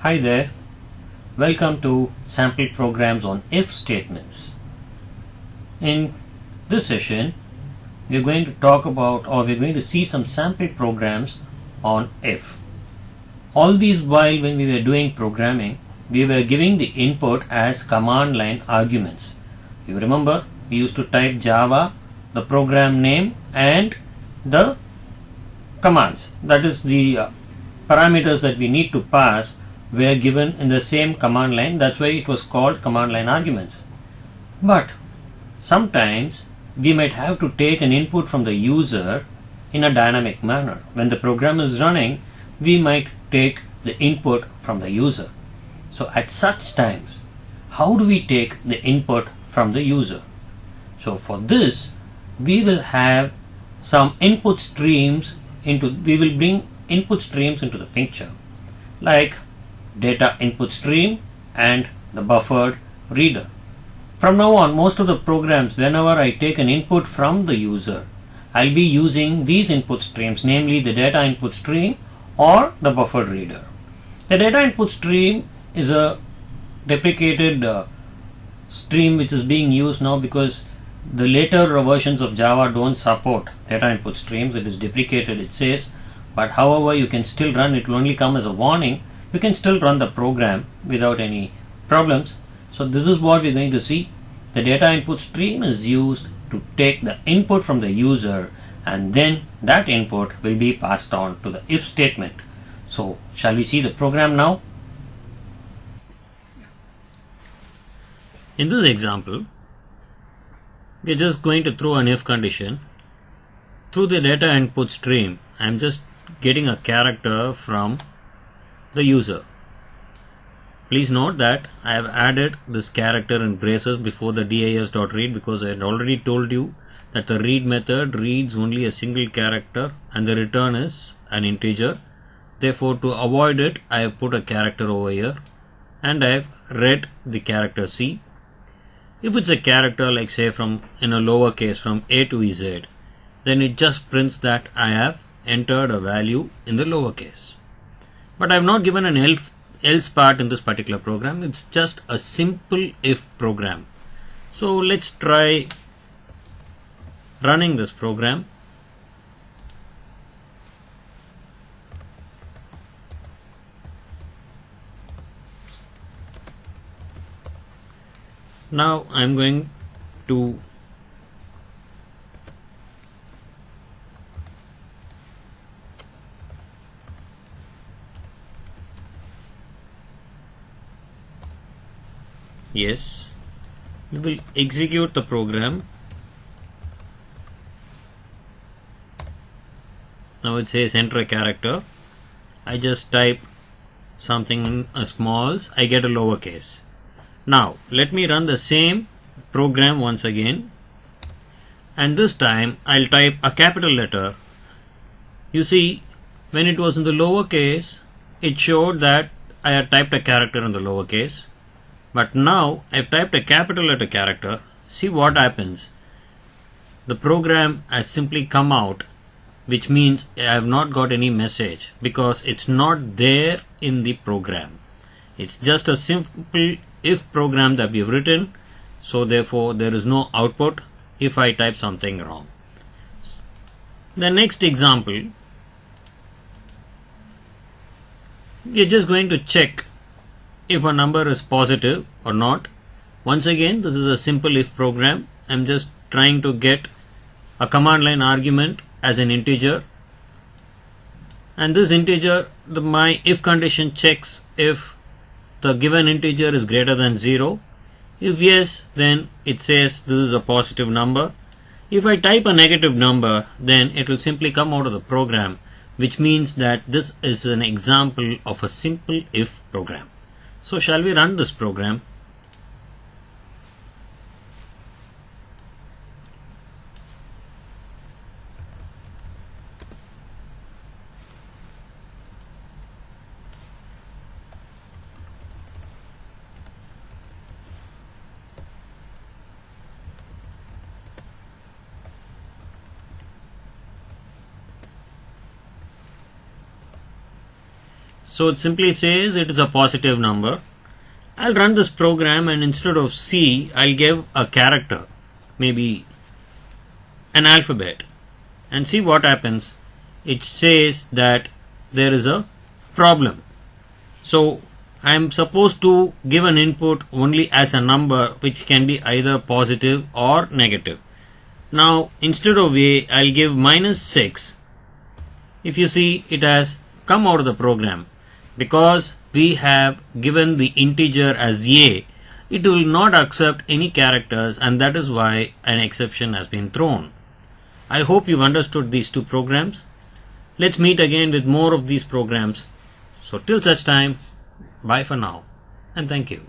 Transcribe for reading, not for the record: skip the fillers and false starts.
Hi there, welcome to sample programs on if statements. In this session, we are going to talk about we're going to see some sample programs on if. All these while when we were doing programming, we were giving the input as command line arguments. You remember we used to type Java, the program name and the commands, that is the parameters that we need to pass were given in the same command line. That's why it was called command line arguments. But sometimes we might have to take an input from the user in a dynamic manner. When the program is running, we might take the input from the user. So at such times, how do we take the input from the user? So for this, we will have some input streams we will bring input streams into the picture, like data input stream and the buffered reader. From now on, most of the programs, whenever I take an input from the user, I'll be using these input streams, namely the data input stream or the buffered reader. The data input stream is a deprecated stream which is being used now because the later versions of Java don't support data input streams. It is deprecated, it says, but however you can still run, it will only come as a warning. You can still run the program without any problems. So this is what we're going to see. The data input stream is used to take the input from the user, and then that input will be passed on to the if statement. So shall we see the program now? In this example, we're just going to throw an if condition. Through the data input stream, I'm just getting a character from the user. Please note that I have added this character in braces before the dis.read because I had already told you that the read method reads only a single character and the return is an integer. Therefore, to avoid it, I have put a character over here and I have read the character C. If it's a character like say from in a lowercase from A to Z, then it just prints that I have entered a value in the lowercase. But I have not given an else part in this particular program. It's just a simple if program. So let's try running this program. Now I'm going to yes, we will execute the program. Now it says enter a character. I just type something in a smalls, I get a lowercase. Now let me run the same program once again, and this time I'll type a capital letter. You see, when it was in the lowercase, it showed that I had typed a character in the lowercase. But now I've typed a capital letter character. See what happens. The program has simply come out, which means I have not got any message because it's not there in the program. It's just a simple if program that we've written. So therefore there is no output if I type something wrong. The next example, we're just going to check if a number is positive or not. Once again, this is a simple if program. I'm just trying to get a command line argument as an integer, and this integer, my if condition checks if the given integer is greater than 0. If yes, then it says this is a positive number. If I type a negative number, then it will simply come out of the program, which means that this is an example of a simple if program. So shall we run this program? So it simply says it is a positive number. I'll run this program, and instead of C, I'll give a character, maybe an alphabet, and see what happens. It says that there is a problem. So I am supposed to give an input only as a number which can be either positive or negative. Now instead of A, I'll give -6. If you see, it has come out of the program. Because we have given the integer as A, it will not accept any characters, and that is why an exception has been thrown. I hope you've understood these two programs. Let's meet again with more of these programs. So till such time, bye for now, and thank you.